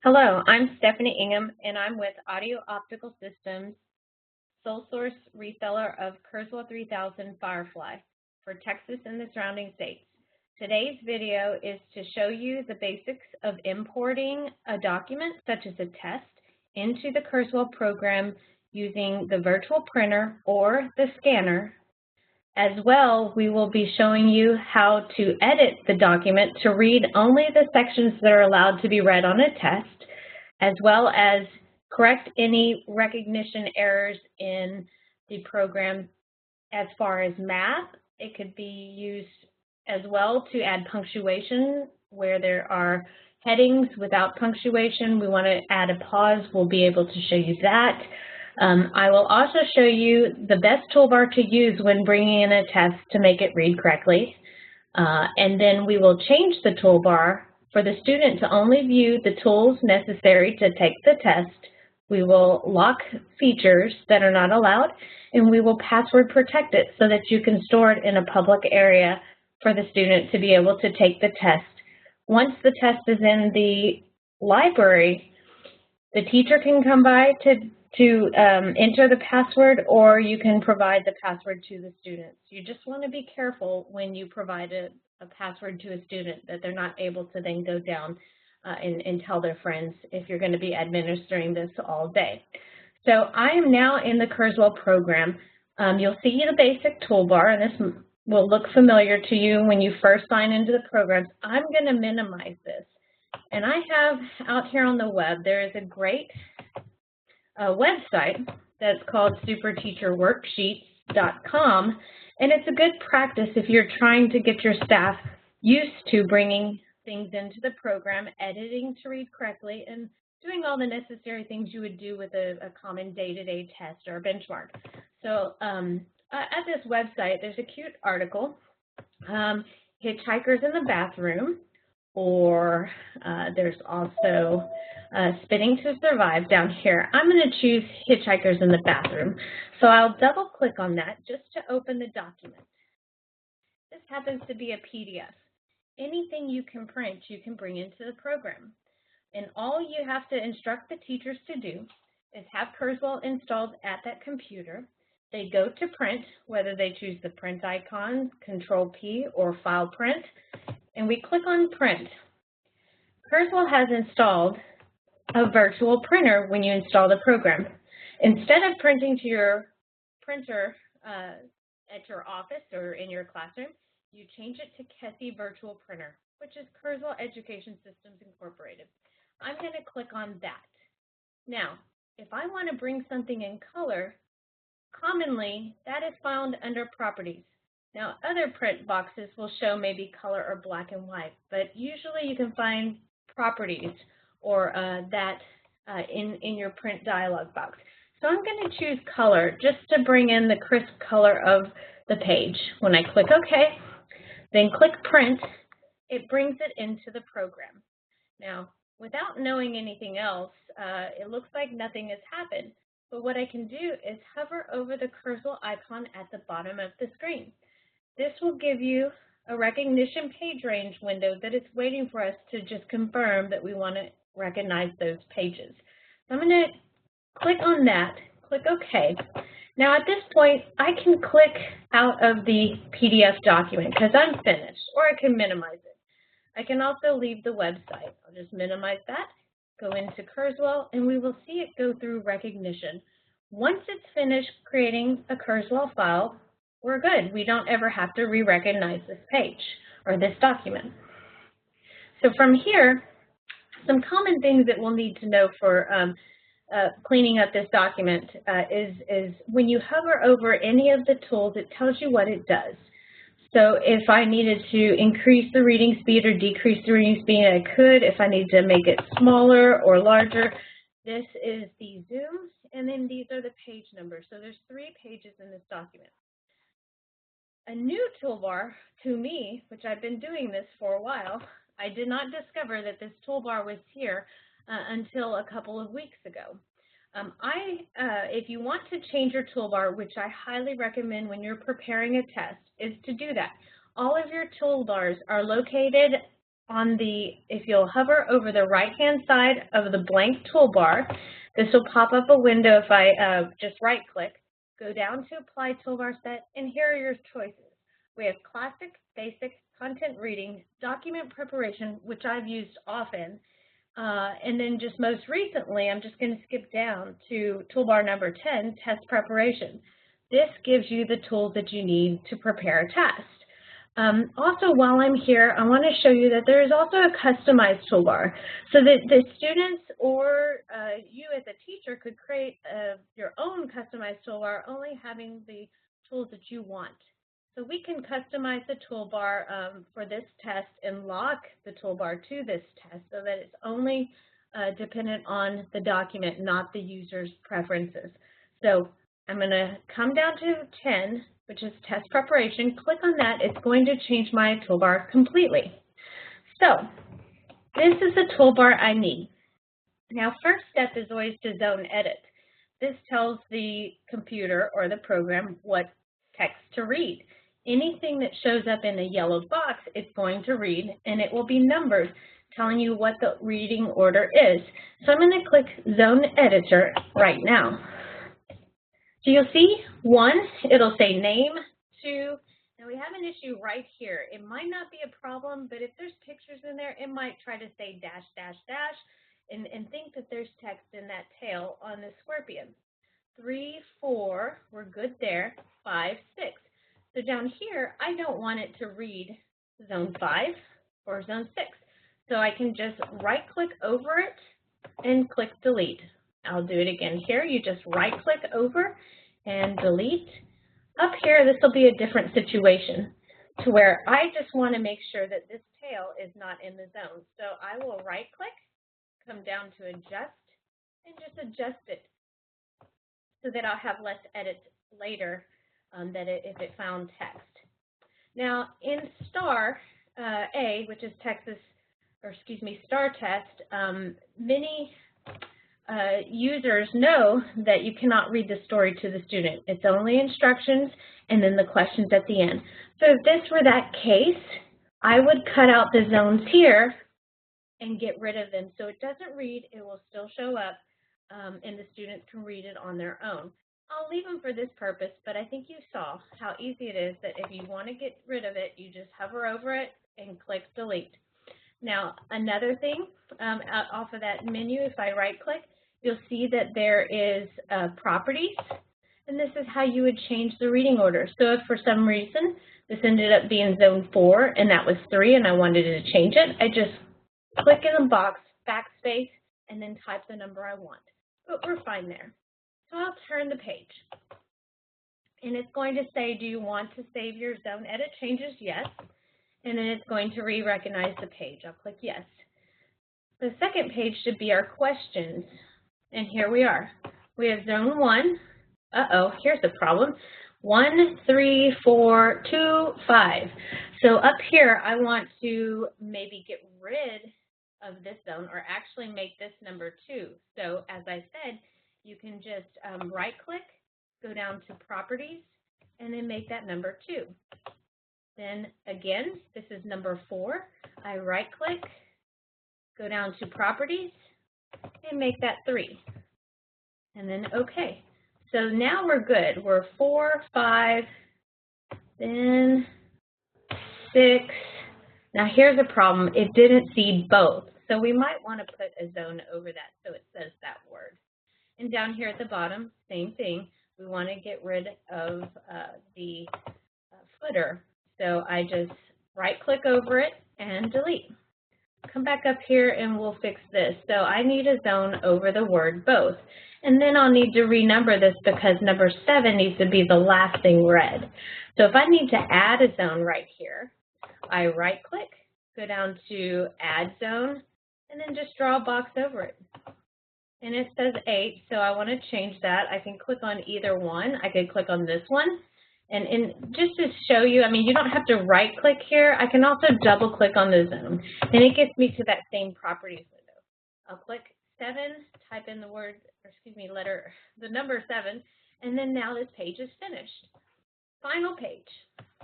Hello, I'm Stephanie Ingham, and I'm with Audio Optical Systems, sole source reseller of Kurzweil 3000 Firefly for Texas and the surrounding states. Today's video is to show you the basics of importing a document such as a test into the Kurzweil program using the virtual printer or the scanner. As well, we will be showing you how to edit the document to read only the sections that are allowed to be read on a test, as well as correct any recognition errors in the program as far as math. It could be used as well to add punctuation where there are headings without punctuation. We want to add a pause. We'll be able to show you that. I will also show you the best toolbar to use when bringing in a test to make it read correctly. And then we will change the toolbar for the student to only view the tools necessary to take the test. We will lock features that are not allowed, and we will password protect it so that you can store it in a public area for the student to be able to take the test. Once the test is in the library, the teacher can come by to enter the password, or you can provide the password to the students. You just want to be careful when you provide a password to a student that they're not able to then go down and tell their friends if you're going to be administering this all day. So I am now in the Kurzweil program. You'll see the basic toolbar, and this will look familiar to you when you first sign into the programs. I'm going to minimize this. And I have out here on the web, there is a great website that's called superteacherworksheets.com, and it's a good practice if you're trying to get your staff used to bringing things into the program, editing to read correctly, and doing all the necessary things you would do with a common day-to-day test or a benchmark. So at this website, there's a cute article, Hitchhikers in the Bathroom, or there's also Spinning to Survive down here. I'm going to choose Hitchhikers in the Bathroom. So I'll double click on that just to open the document. This happens to be a PDF. Anything you can print, you can bring into the program. And all you have to instruct the teachers to do is have Kurzweil installed at that computer. They go to print, whether they choose the print icon, Control-P, or File Print, and we click on Print. Kurzweil has installed a virtual printer when you install the program. Instead of printing to your printer at your office or in your classroom, you change it to Kessie Virtual Printer, which is Kurzweil Education Systems Incorporated. I'm going to click on that. Now, if I want to bring something in color, commonly that is found under Properties. Now, other print boxes will show maybe color or black and white, but usually you can find Properties or that in your print dialog box. So I'm going to choose color just to bring in the crisp color of the page. When I click OK, then click Print, it brings it into the program. Now, without knowing anything else, it looks like nothing has happened. But what I can do is hover over the Kurzweil icon at the bottom of the screen. This will give you a recognition page range window that is waiting for us to just confirm that we want to recognize those pages. So I'm going to click on that, click OK. Now at this point, I can click out of the PDF document because I'm finished, or I can minimize it. I can also leave the website. I'll just minimize that, go into Kurzweil, and we will see it go through recognition. Once it's finished creating a Kurzweil file, we're good. We don't ever have to re-recognize this page or this document. So from here, some common things that we'll need to know for cleaning up this document is when you hover over any of the tools, it tells you what it does. So if I needed to increase the reading speed or decrease the reading speed, I could. If I need to make it smaller or larger, this is the zoom, and then these are the page numbers. So there's 3 pages in this document. A new toolbar to me, which I've been doing this for a while, I did not discover that this toolbar was here until a couple of weeks ago. If you want to change your toolbar, which I highly recommend when you're preparing a test, is to do that. All of your toolbars are located if you'll hover over the right-hand side of the blank toolbar, this will pop up a window if I just right-click, go down to Apply Toolbar Set, and here are your choices. We have Classic, Basic, Content Reading, Document Preparation, which I've used often, and then just most recently, I'm just going to skip down to toolbar number 10, Test Preparation. This gives you the tools that you need to prepare a test. Also, while I'm here, I want to show you that there is also a customized toolbar so that the students or you as a teacher could create your own customized toolbar, only having the tools that you want. So we can customize the toolbar for this test and lock the toolbar to this test so that it's only dependent on the document, not the user's preferences. So I'm going to come down to 10, which is test preparation. Click on that. It's going to change my toolbar completely. So this is the toolbar I need. Now, first step is always to zone edit. This tells the computer or the program what text to read. Anything that shows up in a yellow box, it's going to read, and it will be numbered, telling you what the reading order is. So I'm going to click Zone Editor right now. So you'll see 1, it'll say name, 2, and we have an issue right here. It might not be a problem, but if there's pictures in there, it might try to say dash, dash, dash, and think that there's text in that tail on the scorpion. 3, 4, we're good there. 5, 6. So down here, I don't want it to read zone 5 or zone 6. So I can just right-click over it and click delete. I'll do it again here. You just right-click over and delete. Up here, this will be a different situation to where I just want to make sure that this tail is not in the zone. So I will right-click, come down to adjust, and just adjust it so that I'll have less edits later if it found text. Now, in STAR A, which is STAR test, many users know that you cannot read the story to the student. It's only instructions and then the questions at the end. So if this were that case, I would cut out the zones here and get rid of them. So it doesn't read, it will still show up, and the students can read it on their own. I'll leave them for this purpose, but I think you saw how easy it is that if you want to get rid of it, you just hover over it and click delete. Now, another thing, off of that menu, if I right-click, you'll see that there is properties, and this is how you would change the reading order. So if for some reason this ended up being zone 4 and that was 3 and I wanted to change it, I just click in the box, backspace, and then type the number I want. But we're fine there. So I'll turn the page. And it's going to say, do you want to save your zone edit changes? Yes. And then it's going to re-recognize the page. I'll click yes. The second page should be our questions. And here we are. We have zone 1. Uh-oh, here's the problem. 1, 3, 4, 2, 5. So up here, I want to maybe get rid of this zone or actually make this number 2. So as I said, you can just right-click, go down to Properties, and then make that number 2. Then again, this is number 4. I right-click, go down to Properties, and make that 3. And then OK. So now we're good. We're 4, 5, then 6. Now here's a problem. It didn't see both. So we might want to put a zone over that so it says that word. And down here at the bottom, same thing. We want to get rid of the footer. So I just right-click over it and delete. Come back up here and we'll fix this. So I need a zone over the word both. And then I'll need to renumber this because number 7 needs to be the last thing read. So if I need to add a zone right here, I right-click, go down to Add Zone, and then just draw a box over it. And it says 8, so I want to change that. I can click on either one. I could click on this one. And just to show you, I mean, you don't have to right-click here. I can also double-click on the zone, and it gets me to that same properties window. I'll click 7, type in the word, or excuse me, the number 7, and then now this page is finished. final page.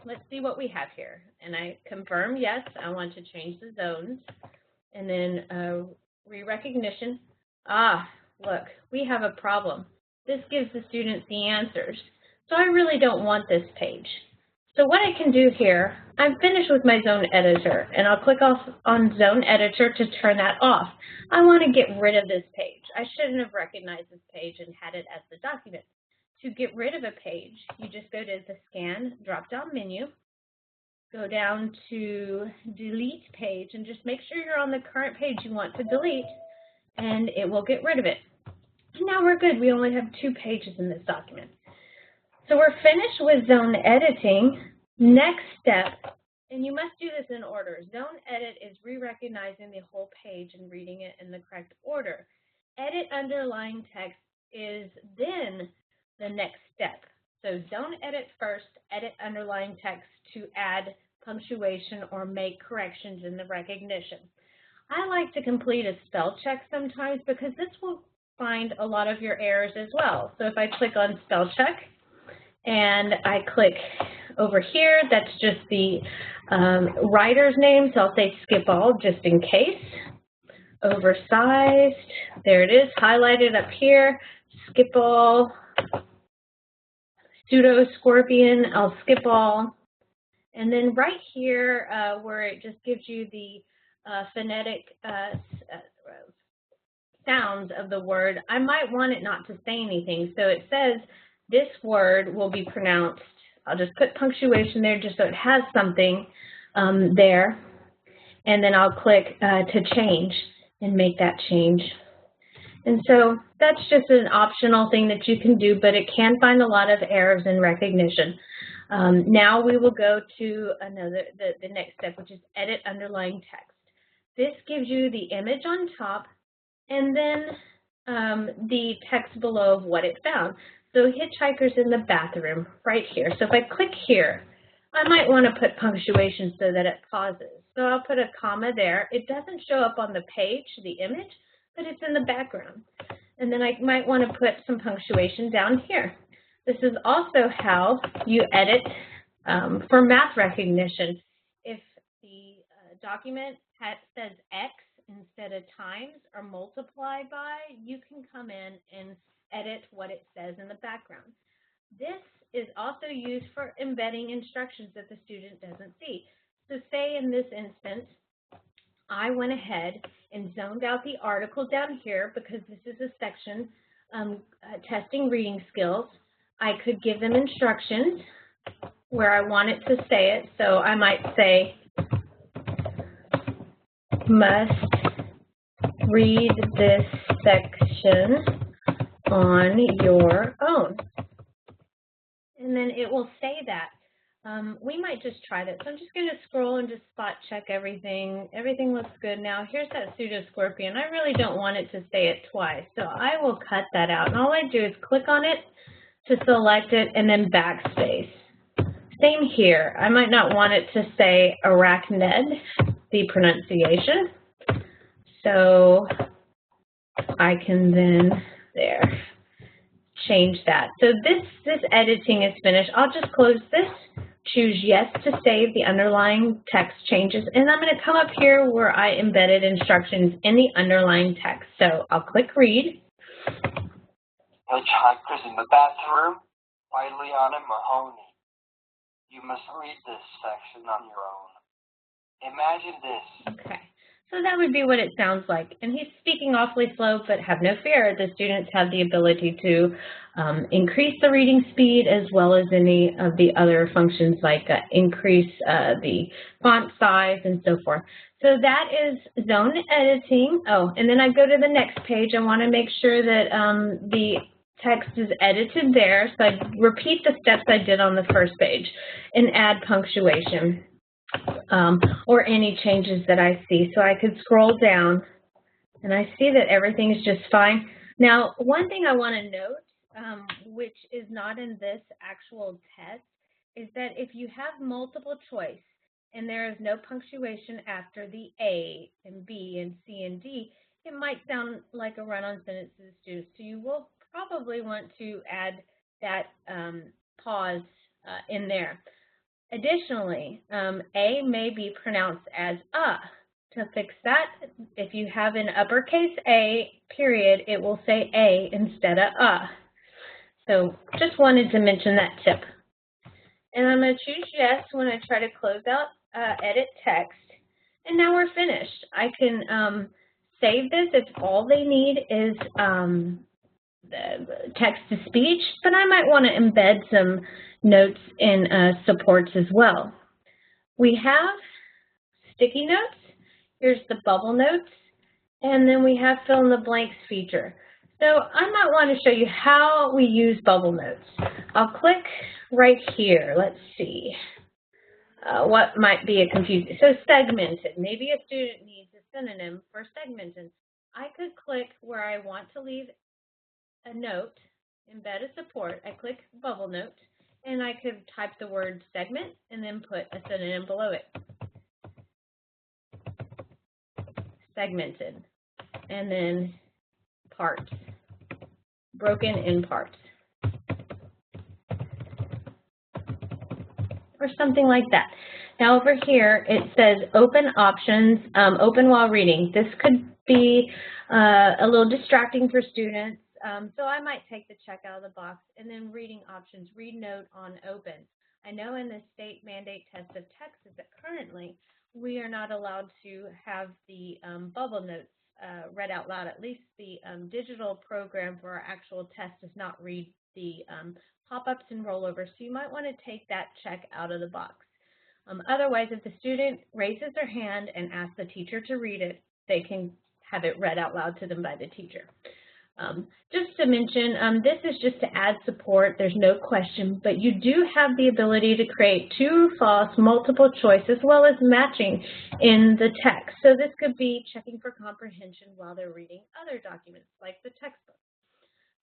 Let's see what we have here. And I confirm, yes, I want to change the zones. And then re-recognition. Ah, look, we have a problem. This gives the students the answers. So I really don't want this page. So what I can do here, I'm finished with my zone editor, and I'll click off on zone editor to turn that off. I want to get rid of this page. I shouldn't have recognized this page and had it as the document. To get rid of a page, you just go to the scan drop-down menu, go down to delete page, and just make sure you're on the current page you want to delete, and it will get rid of it. And now we're good. We only have 2 pages in this document. So we're finished with zone editing. Next step, and you must do this in order. Zone edit is re-recognizing the whole page and reading it in the correct order. Edit underlying text is then the next step. So zone edit first, edit underlying text to add punctuation or make corrections in the recognition. I like to complete a spell check sometimes because this will find a lot of your errors as well. So if I click on spell check and I click over here, that's just the writer's name, so I'll say skip all just in case. Oversized, there it is, highlighted up here, skip all. Pseudo scorpion, I'll skip all. And then right here where it just gives you the phonetic sounds of the word, I might want it not to say anything. So it says this word will be pronounced. I'll just put punctuation there just so it has something there. And then I'll click to change and make that change. And so that's just an optional thing that you can do, but it can find a lot of errors in recognition. Now we will go to the next step, which is edit underlying text. This gives you the image on top and then the text below of what it found. So hitchhikers in the bathroom right here. So if I click here, I might want to put punctuation so that it pauses. So I'll put a comma there. It doesn't show up on the page, the image, but it's in the background. And then I might want to put some punctuation down here. This is also how you edit for math recognition. If the document says X instead of times or multiply by, you can come in and edit what it says in the background. This is also used for embedding instructions that the student doesn't see. So say in this instance, I went ahead and zoned out the article down here because this is a section testing reading skills. I could give them instructions where I want it to say it. So I might say, must read this section on your own. And then it will say that. We might just try that. So I'm just going to scroll and just spot check everything. Everything looks good now. Here's that pseudo scorpion. I really don't want it to say it twice. So I will cut that out. And all I do is click on it to select it and then backspace. Same here. I might not want it to say arachnid, the pronunciation. So I can then change that. So this editing is finished. I'll just close this, choose yes to save the underlying text changes, and I'm going to come up here where I embedded instructions in the underlying text. So I'll click read. Hitchhikers in the bathroom by Liana Mahoney. You must read this section on your own. Imagine this. Okay. So that would be what it sounds like. And he's speaking awfully slow, but have no fear. The students have the ability to increase the reading speed as well as any of the other functions like increase the font size and so forth. So that is zone editing. Oh, and then I go to the next page. I want to make sure that the text is edited there. So I repeat the steps I did on the first page and add punctuation. Or any changes that I see. So I could scroll down and I see that everything is just fine. Now, one thing I want to note, which is not in this actual test, is that if you have multiple choice and there is no punctuation after the A and B and C and D, it might sound like a run-on sentence to the students. So you will probably want to add that pause in there. Additionally, A may be pronounced as To fix that, if you have an uppercase A period, it will say A instead of So just wanted to mention that tip. And I'm going to choose yes when I try to close out edit text. And now we're finished. I can save this if all they need is the text-to-speech, but I might want to embed some notes in supports as well. We have sticky notes. Here's the bubble notes, and then we have fill in the blanks feature. So I might want to show you how we use bubble notes. I'll click right here. Let's see what might be a confusing. So segmented. Maybe a student needs a synonym for segmented. I could click where I want to leave a note, embed a support. I click bubble note, and I could type the word segment and then put a synonym below it. Segmented, and then parts, broken in parts, or something like that. Now over here it says open options, open while reading. This could be a little distracting for students, so I might take the check out of the box, and then reading options, read note on open. I know in the state mandate test of Texas that currently we are not allowed to have the bubble notes read out loud. At least the digital program for our actual test does not read the pop-ups and rollovers, so you might want to take that check out of the box. Otherwise, if the student raises their hand and asks the teacher to read it, they can have it read out loud to them by the teacher. Just to mention, this is just to add support. There's no question, but you do have the ability to create true, false, multiple choice, as well as matching in the text. So this could be checking for comprehension while they're reading other documents, like the textbook.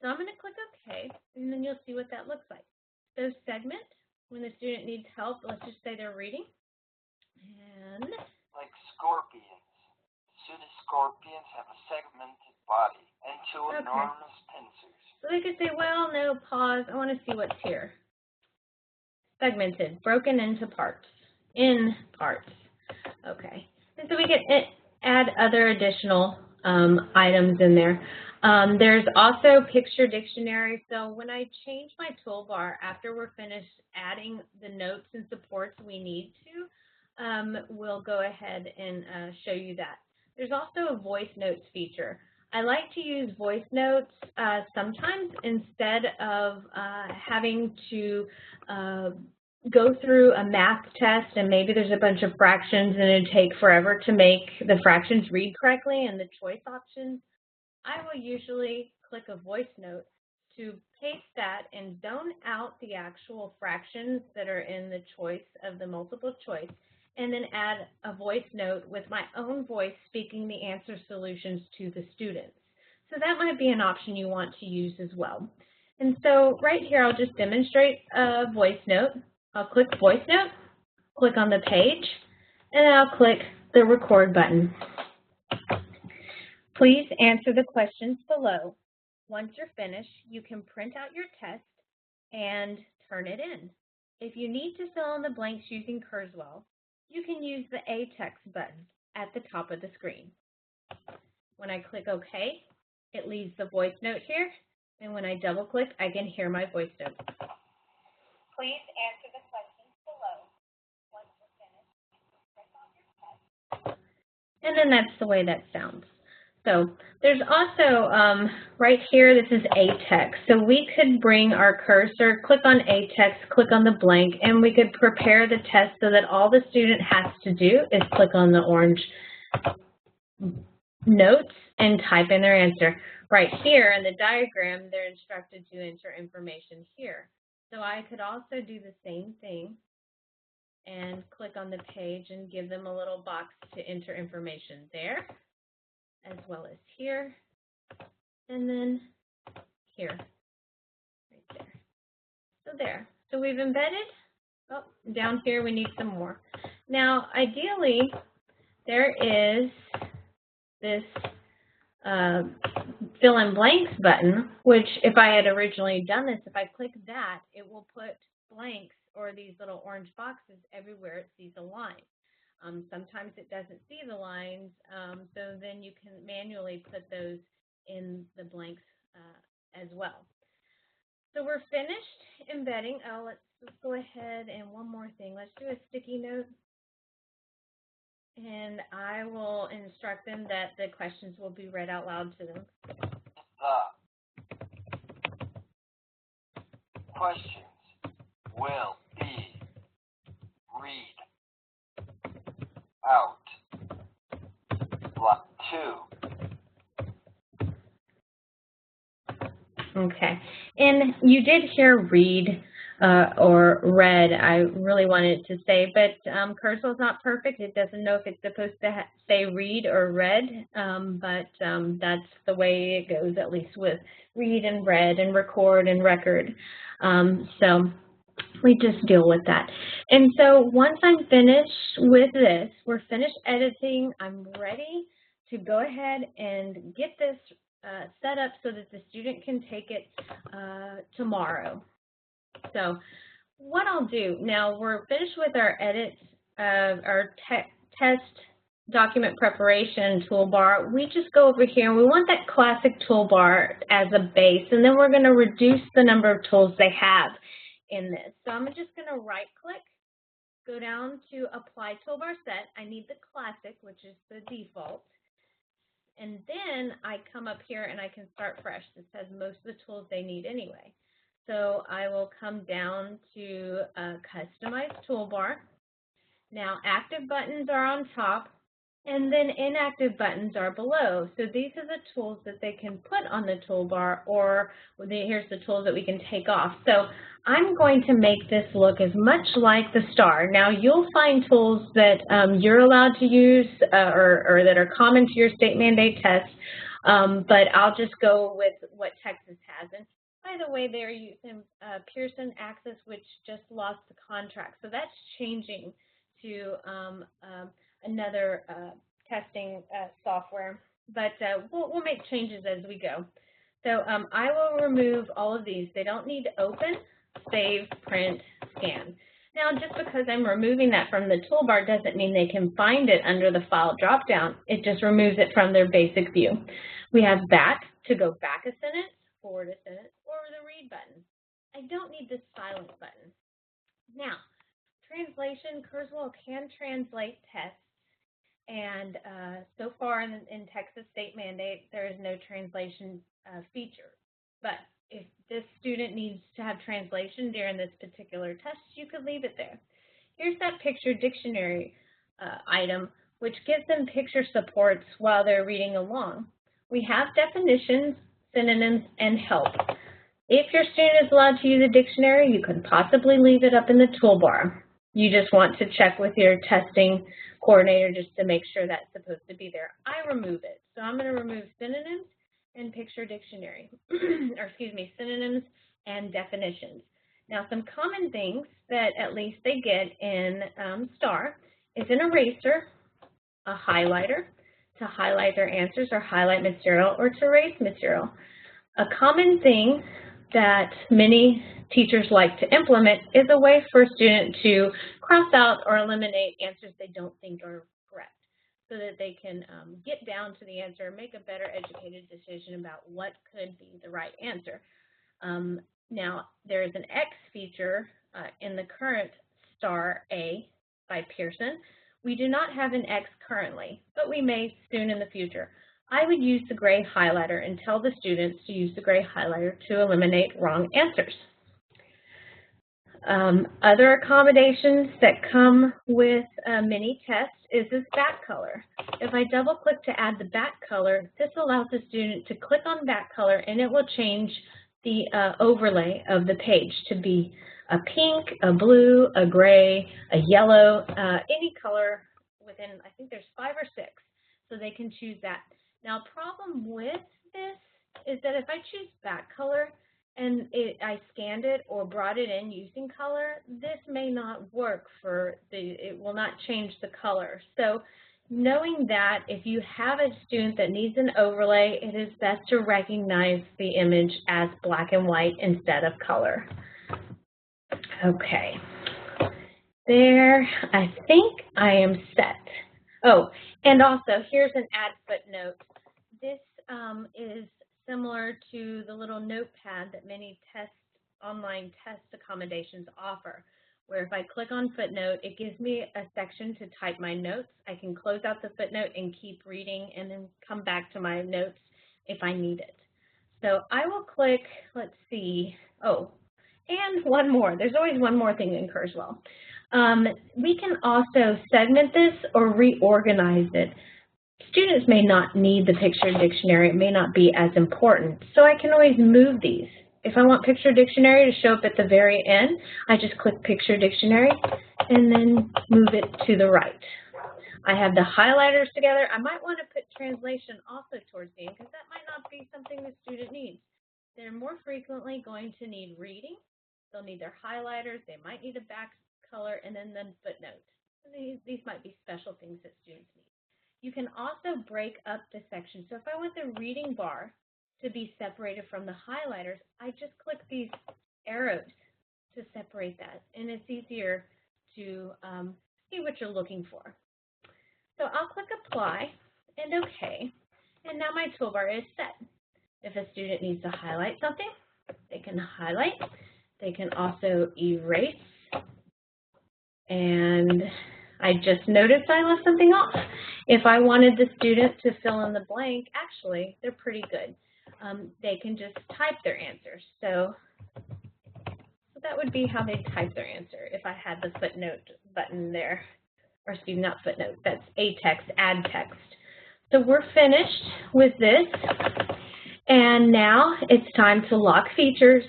So I'm going to click OK, and then you'll see what that looks like. So segment, when the student needs help, let's just say they're reading. And like scorpions. Pseudoscorpions have a segmented body and two enormous pincers. So they could say, well, no, pause. I want to see what's here. Segmented, broken into parts, in parts. Okay. And so we can add other additional items in there. There's also picture dictionary. So when I change my toolbar after we're finished adding the notes and supports we need to, we'll go ahead and show you that. There's also a voice notes feature. I like to use voice notes sometimes instead of having to go through a math test and maybe there's a bunch of fractions and it'd take forever to make the fractions read correctly and the choice options. I will usually click a voice note to paste that and zone out the actual fractions that are in the choice of the multiple choice, and then add a voice note with my own voice speaking the answer solutions to the students. So that might be an option you want to use as well. And so right here, I'll just demonstrate a voice note. I'll click voice note, click on the page, and then I'll click the record button. Please answer the questions below. Once you're finished, you can print out your test and turn it in. If you need to fill in the blanks using Kurzweil, you can use the A text button at the top of the screen. When I click OK, it leaves the voice note here, and when I double click, I can hear my voice note. Please answer the questions below. Once you're finished, you can print out your test. And then that's the way that sounds. So there's also, right here, this is A text. So we could bring our cursor, click on A text, click on the blank, and we could prepare the test so that all the student has to do is click on the orange notes and type in their answer. Right here in the diagram, they're instructed to enter information here. So I could also do the same thing and click on the page and give them a little box to enter information there, as well as here, and then here, right there. So there. So we've embedded. Oh, down here we need some more. Now, ideally, there is this fill in blanks button, which if I had originally done this, if I click that, it will put blanks or these little orange boxes everywhere it sees a line. Sometimes it doesn't see the lines, so then you can manually put those in the blanks as well. So we're finished embedding. Oh, let's go ahead and one more thing. Let's do a sticky note. And I will instruct them that the questions will be read out loud to them. The questions will be read out loud to. Okay, and you did hear read or read, I really wanted to say, but Kurzweil is not perfect. It doesn't know if it's supposed to say read or read, but that's the way it goes, at least with read and read and record and record. So we just deal with that. And so once I'm finished with this, we're finished editing, I'm ready to go ahead and get this set up so that the student can take it tomorrow. So what I'll do, now we're finished with our edits, our test document preparation toolbar. We just go over here and we want that classic toolbar as a base, and then we're going to reduce the number of tools they have in this. So I'm just going to right click, go down to apply toolbar set. I need the classic, which is the default. And then I come up here and I can start fresh. This has most of the tools they need anyway. So I will come down to customize toolbar. Now active buttons are on top and then inactive buttons are below. So these are the tools that they can put on the toolbar, or here's the tools that we can take off. So I'm going to make this look as much like the star. Now you'll find tools that you're allowed to use or that are common to your state mandate test, but I'll just go with what Texas has. And by the way, they're using Pearson Access, which just lost the contract. So that's changing to another testing software, but we'll make changes as we go. So I will remove all of these. They don't need to open, save, print, scan. Now, just because I'm removing that from the toolbar doesn't mean they can find it under the file dropdown. It just removes it from their basic view. We have back to go back a sentence, forward a sentence, or the read button. I don't need this silent button. Now, translation, Kurzweil can translate tests, and so far in Texas state mandate, there is no translation feature. But if this student needs to have translation during this particular test, you could leave it there. Here's that picture dictionary item, which gives them picture supports while they're reading along. We have definitions, synonyms, and help. If your student is allowed to use a dictionary, you could possibly leave it up in the toolbar. You just want to check with your testing coordinator just to make sure that's supposed to be there. I remove it. So I'm going to remove synonyms and picture dictionary, or excuse me, synonyms and definitions. Now, some common things that at least they get in STAR is an eraser, a highlighter to highlight their answers or highlight material, or to erase material. A common thing that many teachers like to implement is a way for a student to cross out or eliminate answers they don't think are correct, so that they can get down to the answer and make a better educated decision about what could be the right answer. Now, there is an X feature in the current STAR A by Pearson. We do not have an X currently, but we may soon in the future. I would use the gray highlighter and tell the students to use the gray highlighter to eliminate wrong answers. Other accommodations that come with mini tests is this back color. If I double click to add the back color, this allows the student to click on back color and it will change the overlay of the page to be a pink, a blue, a gray, a yellow, any color within, I think there's 5 or 6, so they can choose that. Now, problem with this is that if I choose back color and I scanned it or brought it in using color, this may not work it will not change the color. So knowing that, if you have a student that needs an overlay, it is best to recognize the image as black and white instead of color. Okay, There, I think I am set. Oh, and also here's an add footnote. This is similar to the little notepad that many online test accommodations offer, where if I click on footnote, it gives me a section to type my notes. I can close out the footnote and keep reading and then come back to my notes if I need it. So I will click, let's see, oh, and one more. There's always one more thing in Kurzweil. We can also segment this or reorganize it. Students may not need the picture dictionary. It may not be as important. So I can always move these. If I want picture dictionary to show up at the very end, I just click picture dictionary and then move it to the right. I have the highlighters together. I might want to put translation also towards the end because that might not be something the student needs. They're more frequently going to need reading. They'll need their highlighters. They might need a back color and then footnotes. These might be special things that students need. You can also break up the section. So if I want the reading bar to be separated from the highlighters, I just click these arrows to separate that. And it's easier to see what you're looking for. So I'll click apply and OK. And now my toolbar is set. If a student needs to highlight something, they can highlight. They can also erase. And I just noticed I left something off. If I wanted the student to fill in the blank, actually, they're pretty good. They can just type their answers. So that would be how they type their answer if I had the footnote button there. Or excuse me, not footnote, that's a text, add text. So we're finished with this. And now it's time to lock features,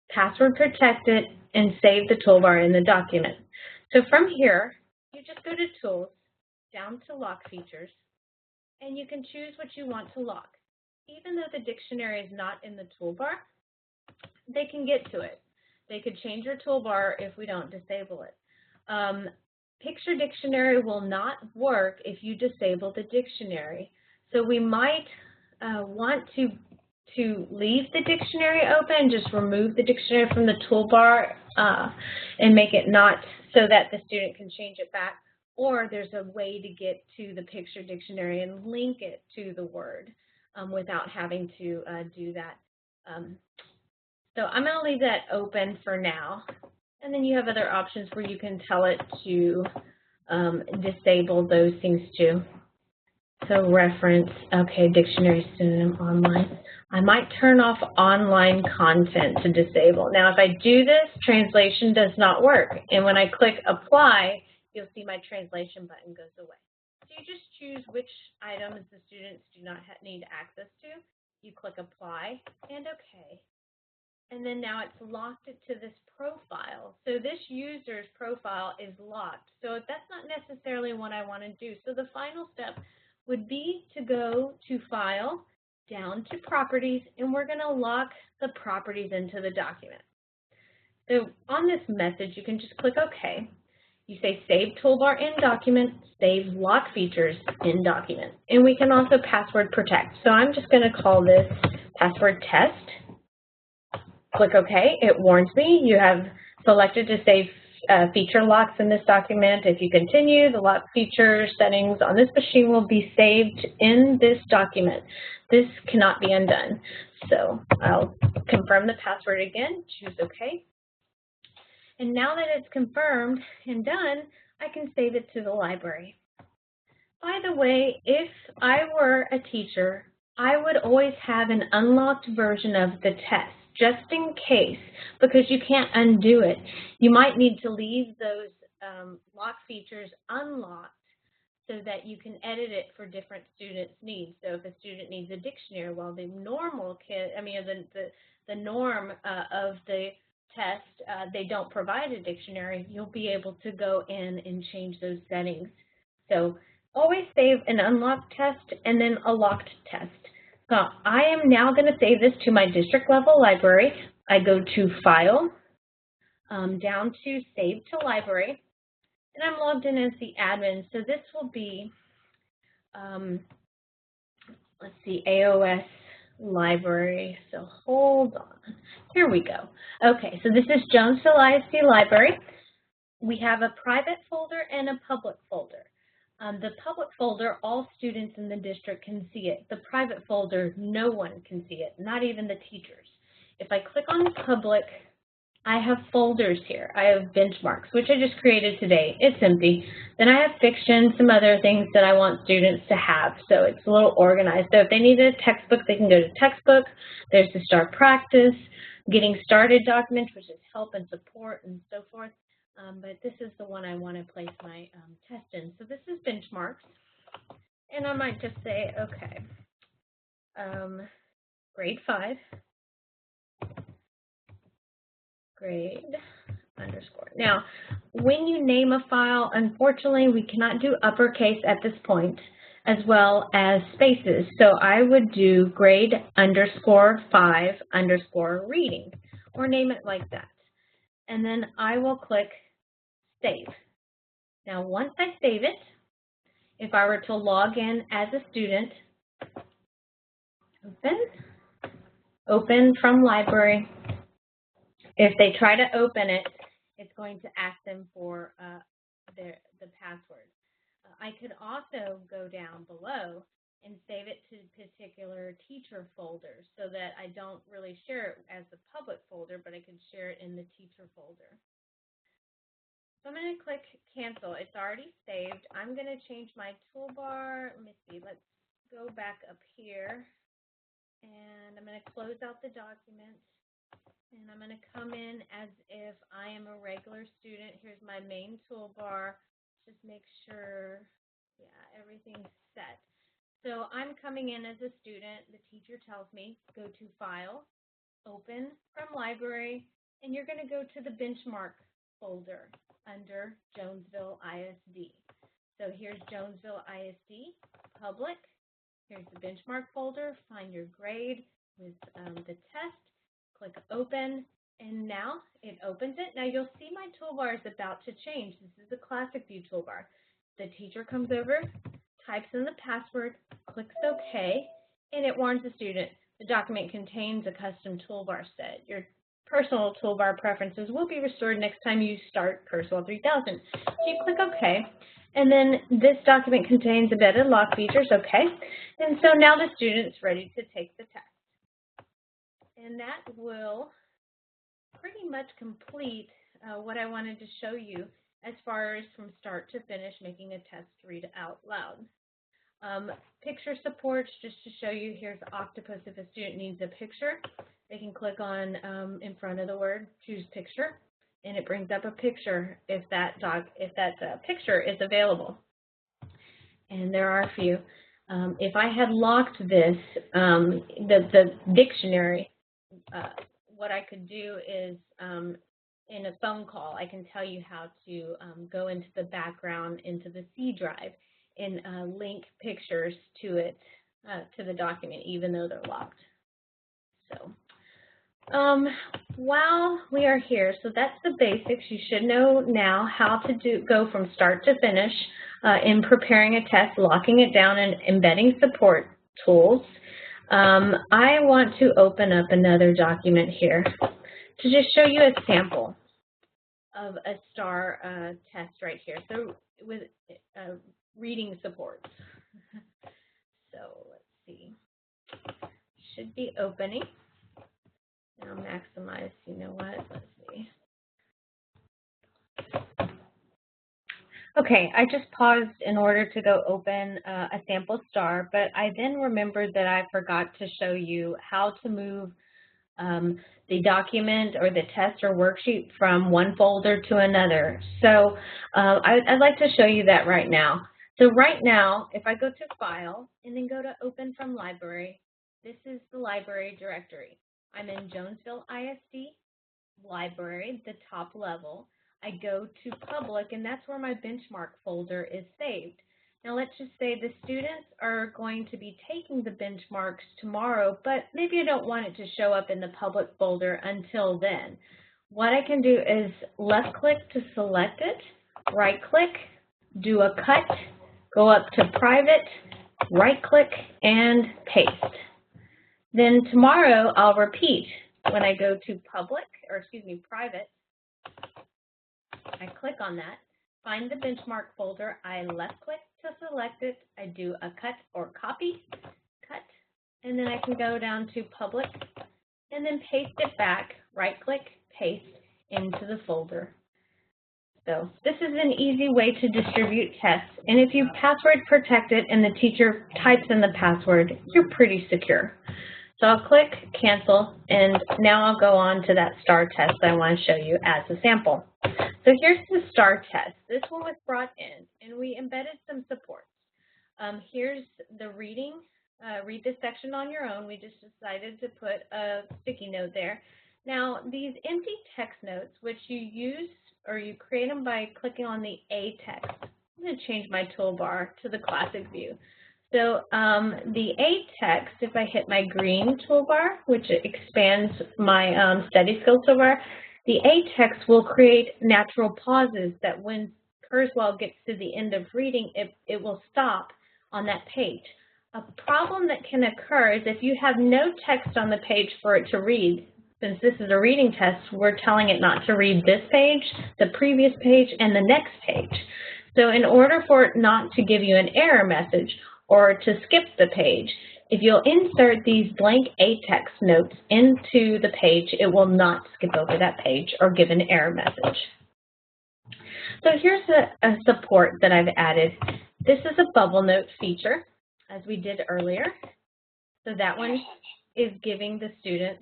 password protect it, and save the toolbar in the document. So from here, you just go to Tools, down to Lock Features, and you can choose what you want to lock. Even though the dictionary is not in the toolbar, they can get to it. They could change your toolbar if we don't disable it. Picture dictionary will not work if you disable the dictionary. So we might want to leave the dictionary open, just remove the dictionary from the toolbar and make it not so that the student can change it back. Or there's a way to get to the picture dictionary and link it to the word without having to do that. So I'm going to leave that open for now. And then you have other options where you can tell it to disable those things too. So reference, okay, dictionary, synonym, online. I might turn off online content to disable. Now, if I do this, translation does not work. And when I click apply, you'll see my translation button goes away. So you just choose which items the students do not need access to. You click apply and okay. And then now it's locked it to this profile. So this user's profile is locked. So that's not necessarily what I want to do. So the final step would be to go to File, down to Properties, and we're going to lock the properties into the document. So on this message, you can just click OK. You say Save Toolbar in Document, Save Lock Features in Document. And we can also password protect. So I'm just going to call this Password Test. Click OK. It warns me you have selected to save feature locks in this document. If you continue, the lock feature settings on this machine will be saved in this document. This cannot be undone. So I'll confirm the password again, choose OK. And now that it's confirmed and done, I can save it to the library. By the way, if I were a teacher, I would always have an unlocked version of the test, just in case, because you can't undo it. You might need to leave those lock features unlocked so that you can edit it for different students' needs. So if a student needs a dictionary, well, the normal the norm of the test, they don't provide a dictionary, you'll be able to go in and change those settings. So always save an unlocked test and then a locked test. So I am now going to save this to my district level library. I go to File, down to Save to Library, and I'm logged in as the admin. So this will be, let's see, AOS Library. So hold on. Here we go. Okay, so this is Jonesville ISD Library. we have a private folder and a public folder. The public folder, all students in the district can see it. The private folder, no one can see it, not even the teachers. If I click on public, I have folders here. I have benchmarks, which I just created today. It's empty. Then I have fiction, some other things that I want students to have. So it's a little organized. So if they need a textbook, they can go to textbook. There's the start practice, getting started document, which is help and support and so forth. But this is the one I want to place my test in. So this is benchmarks. And I might just say, okay, grade 5. Grade underscore. Now, when you name a file, unfortunately, we cannot do uppercase at this point, as well as spaces. So I would do grade underscore 5 underscore reading, or name it like that. And then I will click save. Now, once I save it, if I were to log in as a student, open from library. If they try to open it, it's going to ask them for the password. I could also go down below and save it to particular teacher folders so that I don't really share it as the public folder, but I can share it in the teacher folder. So I'm going to click cancel. It's already saved. I'm going to change my toolbar. Let me see. Let's go back up here. And I'm going to close out the document. And I'm going to come in as if I am a regular student. Here's my main toolbar. Just make sure, yeah, everything's set. So I'm coming in as a student. The teacher tells me, go to File, Open from Library, and you're going to go to the Benchmark folder under Jonesville ISD. So here's Jonesville ISD, Public. Here's the Benchmark folder. Find your grade with the test. Click Open, and now it opens it. Now you'll see my toolbar is about to change. This is the classic view toolbar. The teacher comes over, types in the password, clicks OK, and it warns the student the document contains a custom toolbar set. Your personal toolbar preferences will be restored next time you start Kurzweil 3000. So you click OK, and then this document contains embedded lock features, OK, and so now the student's ready to take the test. And that will pretty much complete what I wanted to show you as far as from start to finish making a test read out loud. Picture supports, just to show you, here's Octopus. If a student needs a picture, they can click on in front of the word, choose picture, and it brings up a picture if that picture is available. And there are a few. If I had locked this, the dictionary, what I could do is in a phone call, I can tell you how to go into the background, into the C drive, and link pictures to it, to the document, even though they're locked. So while we are here, so that's the basics. You should know now how to go from start to finish in preparing a test, locking it down, and embedding support tools. I want to open up another document here to just show you a sample of a STAR test right here. So with reading supports. So let's see. Should be opening. Now maximize, you know what, let's see. Okay, I just paused in order to go open a sample STAR, but I then remembered that I forgot to show you how to move the document or the test or worksheet from one folder to another. So I'd like to show you that right now. So right now, if I go to File and then go to Open from Library, this is the library directory. I'm in Jonesville ISD Library, the top level. I go to Public, and that's where my benchmark folder is saved. Now let's just say the students are going to be taking the benchmarks tomorrow, but maybe I don't want it to show up in the public folder until then. What I can do is left click to select it, right click, do a cut, go up to private, right click, and paste. Then tomorrow I'll repeat when I go to public, or excuse me, private, I click on that, find the benchmark folder, I left click to select it, I do a cut or copy, cut, and then I can go down to public and then paste it back, right click, paste into the folder. So this is an easy way to distribute tests, and if you password protect it and the teacher types in the password, you're pretty secure. So I'll click cancel, and now I'll go on to that STAR test that I want to show you as a sample. So here's the STAR test. This one was brought in, and we embedded some supports. Here's the reading. Read this section on your own. We just decided to put a sticky note there. Now, these empty text notes, which you use or you create them by clicking on the A text. I'm going to change my toolbar to the classic view. So the A text, if I hit my green toolbar, which expands my study skills toolbar, the A text will create natural pauses that when Kurzweil gets to the end of reading, it will stop on that page. A problem that can occur is if you have no text on the page for it to read. Since this is a reading test, we're telling it not to read this page, the previous page, and the next page. So in order for it not to give you an error message or to skip the page, if you'll insert these blank A text notes into the page, it will not skip over that page or give an error message. So here's a support that I've added. This is a bubble note feature, as we did earlier. So that one is giving the students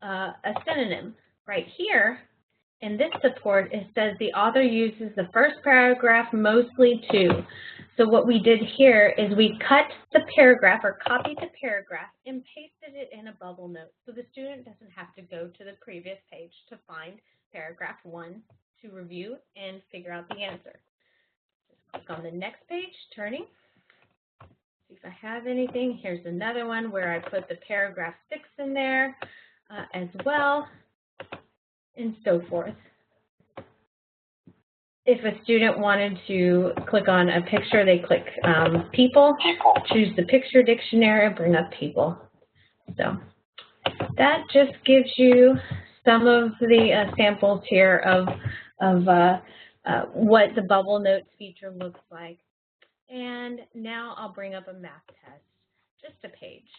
a synonym. Right here, in this support, it says the author uses the first paragraph mostly to. So what we did here is we cut the paragraph or copied the paragraph and pasted it in a bubble note. So the student doesn't have to go to the previous page to find paragraph 1 to review and figure out the answer. Just click on the next page, turning. See if I have anything. Here's another one where I put the paragraph 6 in there as well, and so forth. If a student wanted to click on a picture, they click people, choose the picture dictionary, bring up people. So that just gives you some of the samples here of what the bubble notes feature looks like. And now I'll bring up a math test, just a page.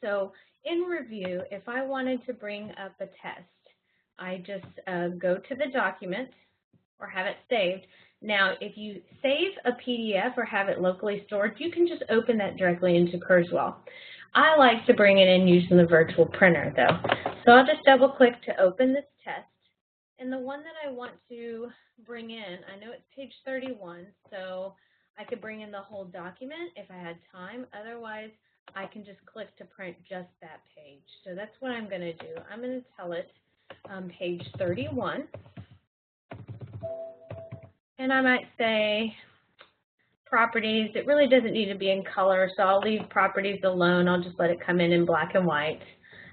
So in review, if I wanted to bring up a test, I just go to the document or have it saved. Now, if you save a PDF or have it locally stored, you can just open that directly into Kurzweil. I like to bring it in using the virtual printer, though. So I'll just double click to open this test. And the one that I want to bring in, I know it's page 31, so I could bring in the whole document if I had time. Otherwise, I can just click to print just that page. So that's what I'm going to do. I'm going to tell it page 31. And I might say properties. It really doesn't need to be in color, so I'll leave properties alone. I'll just let it come in black and white.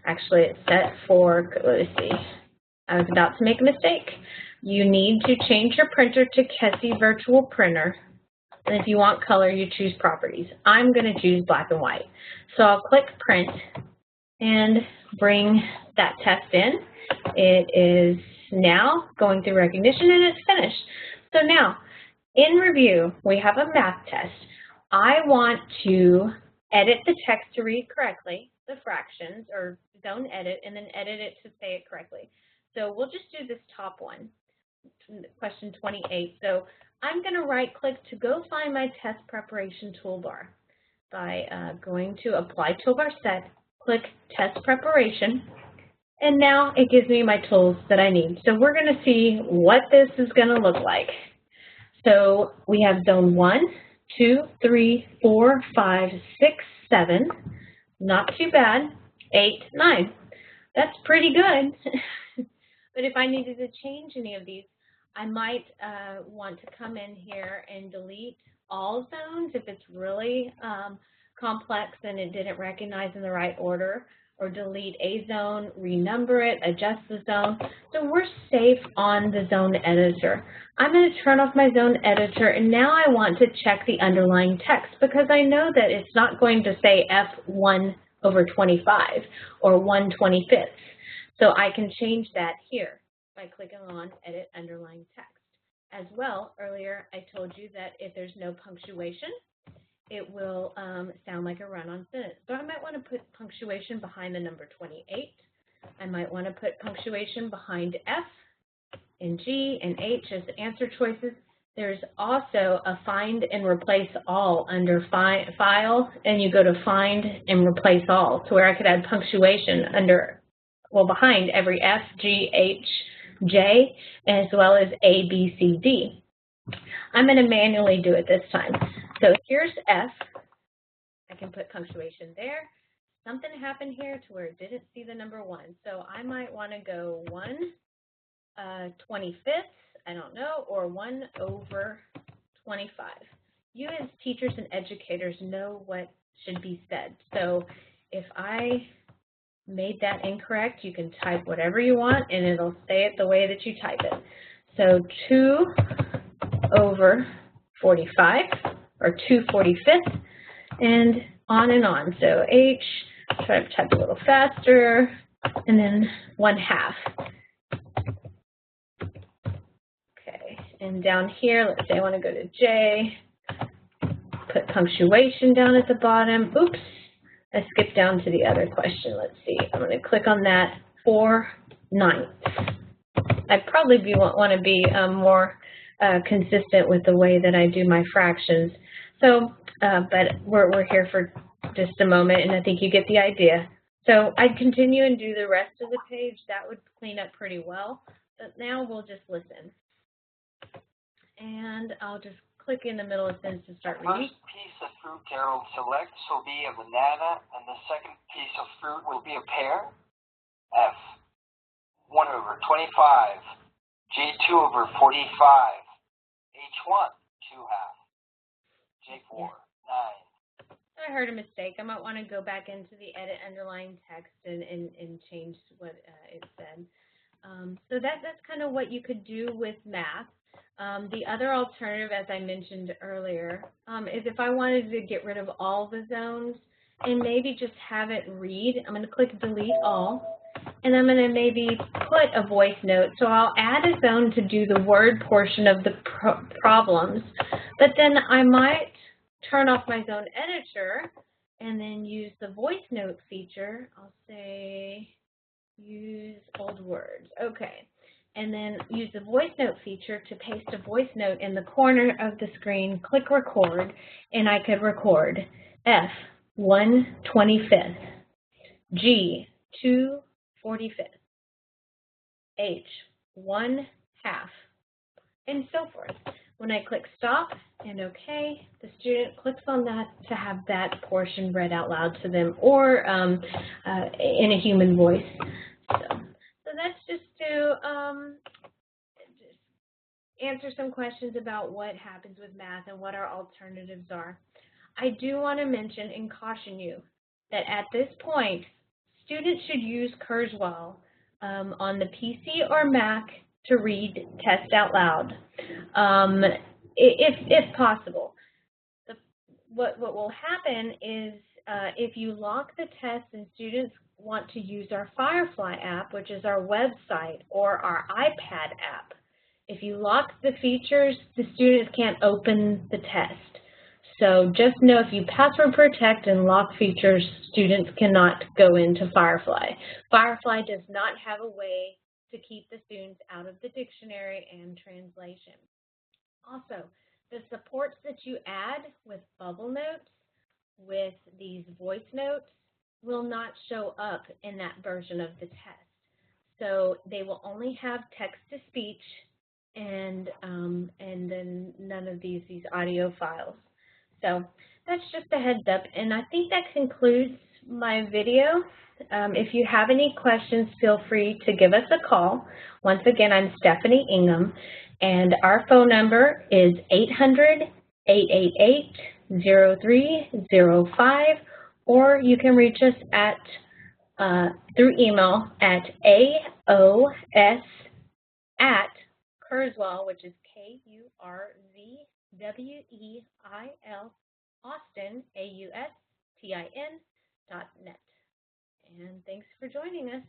Actually, it's set for, let's see, I was about to make a mistake. You need to change your printer to Kessie Virtual Printer. And if you want color, you choose properties. I'm going to choose black and white. So I'll click print and bring that test in. It is now going through recognition and it's finished. So now, in review, we have a math test. I want to edit the text to read correctly, the fractions, or zone edit, and then edit it to say it correctly. So we'll just do this top one, question 28. So I'm going to right-click to go find my test preparation toolbar by going to Apply Toolbar Set, click Test Preparation, and now it gives me my tools that I need. So we're going to see what this is going to look like. So we have zone 1, 2, 3, 4, 5, 6, 7. Not too bad. 8, 9. That's pretty good. But if I needed to change any of these, I might want to come in here and delete all zones if it's really complex and it didn't recognize in the right order, or delete a zone, renumber it, adjust the zone. So we're safe on the zone editor. I'm going to turn off my zone editor, and now I want to check the underlying text because I know that it's not going to say F1/25 or 1/25. So I can change that here. by clicking on Edit Underlying Text. As well, earlier I told you that if there's no punctuation, it will sound like a run-on sentence. So I might want to put punctuation behind the number 28. I might want to put punctuation behind F and G and H as the answer choices. There's also a Find and Replace All under File, and you go to Find and Replace All, to where I could add punctuation under, well, behind every F, G, H, J, as well as A, B, C, D. I'm going to manually do it this time. So here's F. I can put punctuation there. Something happened here to where it didn't see the number 1. So I might want to go 1/25, I don't know, or 1/25. You as teachers and educators know what should be said. So if I made that incorrect, you can type whatever you want and it'll say it the way that you type it. So 2/45 or 2/45, and on. So H, try to type a little faster, and then 1/2. Okay, and down here, let's say I want to go to J, put punctuation down at the bottom. Oops, I skipped down to the other question. Let's see, I'm going to click on that 4/9. I probably want to be more consistent with the way that I do my fractions. So, but we're here for just a moment, and I think you get the idea. So I'd continue and do the rest of the page. That would clean up pretty well. But now we'll just listen. And I'll just click in the middle of the sentence to start reading. The first piece of fruit Gerald selects will be a banana, and the second piece of fruit will be a pear. F, 1/25. G, 2/45. H1, 2/2. J4, 9. I heard a mistake. I might want to go back into the Edit Underlying Text and change what it said. So that's kind of what you could do with math. The other alternative, as I mentioned earlier, is if I wanted to get rid of all the zones and maybe just have it read, I'm going to click Delete All, and I'm going to maybe put a voice note. So I'll add a zone to do the word portion of the problems, but then I might turn off my zone editor and then use the voice note feature. I'll say use old words. Okay. And then use the voice note feature to paste a voice note in the corner of the screen, click record, and I could record F, 1/25, G, 2/45, H, 1/2, and so forth. When I click stop and OK, the student clicks on that to have that portion read out loud to them, or in a human voice. So that's just to just answer some questions about what happens with math and what our alternatives are. I do want to mention and caution you that at this point, students should use Kurzweil on the PC or Mac to read test out loud, if possible. What will happen is if you lock the test and students want to use our Firefly app, which is our website, or our iPad app, if you lock the features, the students can't open the test. So just know if you password protect and lock features, students cannot go into Firefly. Firefly does not have a way to keep the students out of the dictionary and translation. Also, the supports that you add with bubble notes, with these voice notes, will not show up in that version of the test. So they will only have text-to-speech and then none of these audio files. So that's just a heads up, and I think that concludes my video. If you have any questions, feel free to give us a call. Once again, I'm Stephanie Ingham, and our phone number is 800-888-0305, or you can reach us at through email at aos@Kurzweil, which is Kurzweil, Austin, AUSTIN.net. And thanks for joining us.